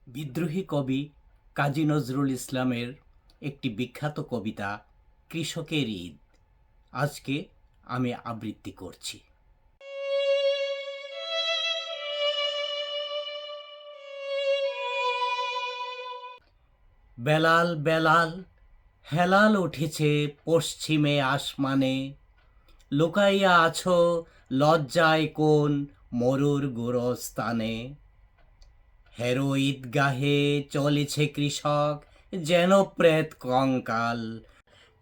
বিদ্রোহী কবি কাজী নজরুল ইসলামের একটি বিখ্যাত কবিতা কৃষকের ঈদ আজকে আমি আবৃত্তি করছি। বেলাল বেলাল হেলাল উঠেছে পশ্চিমে আসমানে, লুকাইয়া আছো লজ্জায় কোন মরুর গোরস্থানে। হেরো ঈদগাহে চলেছে কৃষক যেন প্রেত কঙ্কাল,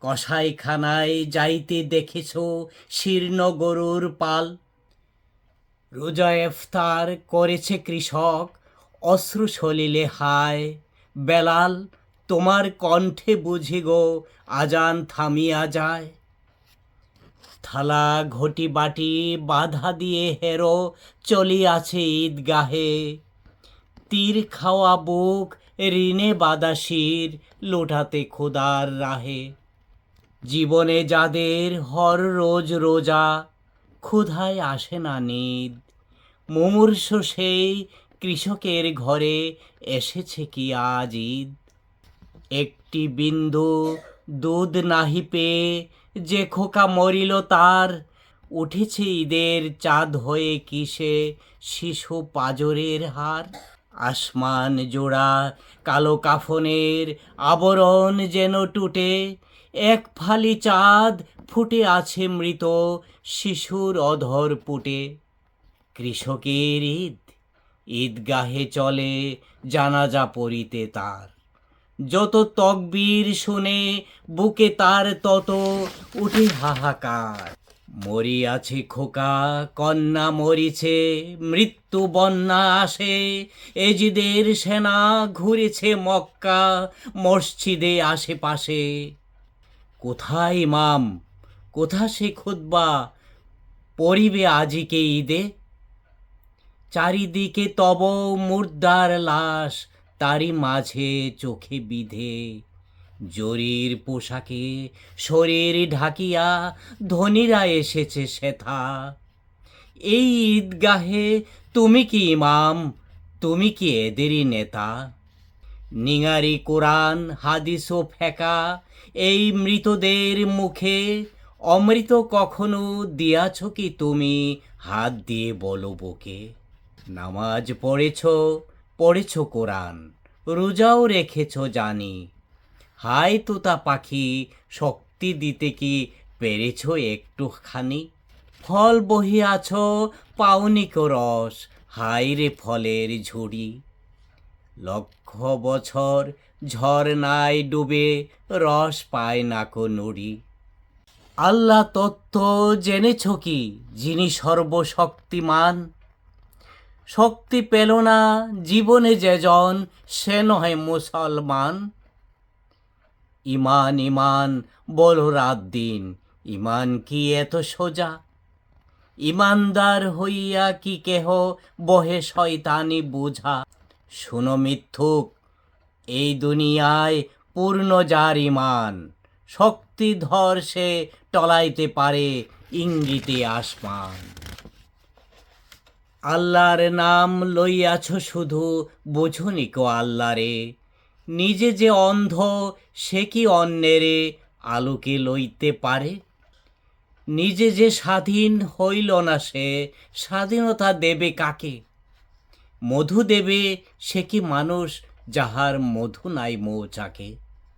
কসাইখানায় যাইতে দেখেছ শীর্ণ গরুর পাল। রোজা ইফতার করেছে কৃষক অশ্রু সলিলে হায়, বেলাল তোমার কণ্ঠে বুঝি গো আজান থামিয়া যায়। থালা ঘটি বাটি বাধা দিয়ে হেরো চলিয়াছে ঈদগাহে, তীর খাওয়া বুক ঋণে বাঁধা শির লোটাতে খোদার রাহে। জীবনে যাদের হর রোজ রোজা ক্ষুধায় আসে না নিদ, মুমূর্ষ সেই কৃষকের ঘরে এসেছে কি আজ ঈদ। একটি বিন্দু দুধ নাহি পেয়ে যে খোকা মরিল তার, উঠেছে ঈদের চাঁদ হয়ে কিসে শিশু পাজরের হার। আসমান জোড়া কালো কাফনের আবরণ যেন টুটে, এক ফালি চাঁদ ফুটে আছে মৃত শিশুর অধর পুটে। কৃষকের ঈদ ঈদগাহে চলে জানাজা পড়িতে তার, যত তকবীর শুনে বুকে তার তত উঠে হাহাকার। মরিয়াছে খোকা কন্যা মরিছে মৃত্যু বন্যা আসে, এজিদের সেনা ঘুরেছে মক্কা মসজিদে আশেপাশে। কোথায় ইমাম কোথা সে খুতবা পড়িবে আজিকে ঈদে, চারিদিকে তব মুর্দার লাশ তারি মাঝে চোখে বিধে। জরির পোশাকে শরীর ঢাকিয়া ধনীরা এসেছে সেথা। এই ঈদগাহে তুমি কি ইমাম তুমি কি এদেরই নেতা। নিঙারি কোরআন হাদিসও ফেকা এই মৃতদের মুখে, অমৃত কখনো দিয়াছ কি তুমি হাত দিয়ে বলো বুকে। নামাজ পড়েছ কোরআন রোজাও রেখেছ জানি, হায় তোতা পাখি শক্তি দিতে কি পেরেছ একটুখানি। ফল বহিয়াছ পাওনি কো রস হায় রে ফলের ঝুড়ি, লক্ষ বছর ঝরনায় ডুবে রস পায় না কো নুড়ি। আল্লাহ তত্ত্ব জেনেছ কি যিনি সর্বশক্তিমান, শক্তি পেল না জীবনে যেজন সে নয় মুসলমান। ইমান ইমান বলো রাত দিন ইমান কি এত সোজা, ইমানদার হইয়া কি কেহ বহে শয়তানি বুঝা। শুনো মিথ্যুক এই দুনিয়ায় পূর্ণ যার ইমান, শক্তিধর সে টলাইতে পারে ইঙ্গিতে আসমান। আল্লাহর নাম লইয়াছ শুধু বোঝনি কো আল্লাহরে, নিজে যে অন্ধ সে কি অন্যেরে আলোকে লইতে পারে। নিজে যে স্বাধীন হইল না সে স্বাধীনতা দেবে কাকে, মধু দেবে সে কি মানুষ যাহার মধু নাই মৌচাকে।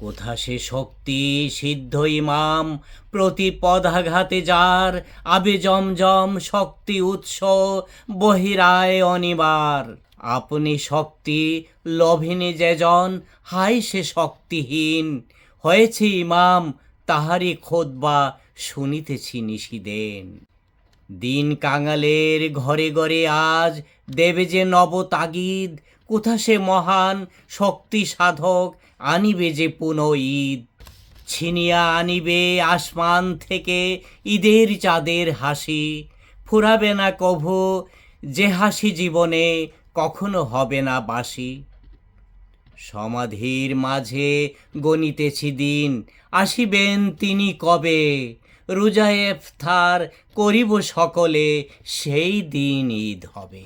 কোথা সে শক্তি সিদ্ধ ইমাম প্রতি পদাঘাতে যার, আবে জমজম শক্তি উৎস বহিরায় অনিবার। আপনি শক্তি লভিনী যেজন হায় সে শক্তিহীন, হয়েছে ইমাম তাহারি খোদবা শুনিতেছি নিশিদিন। দিন কাঙালের ঘরে ঘরে আজ দেবে যে নব তাগিদ, কোথা সে মহান শক্তি সাধক আনিবে যে পুনঃ ঈদ। ছিনিয়া আনিবে আসমান থেকে ঈদের চাঁদের হাসি, ফুরাবে না কভু যে হাসি জীবনে কখনো হবে না বাসি। সমাধির মাঝে গণিতেছি দিন আসিবেন তিনি কবে, রোজা ইফতার করিব সকলে সেই দিন ঈদ হবে।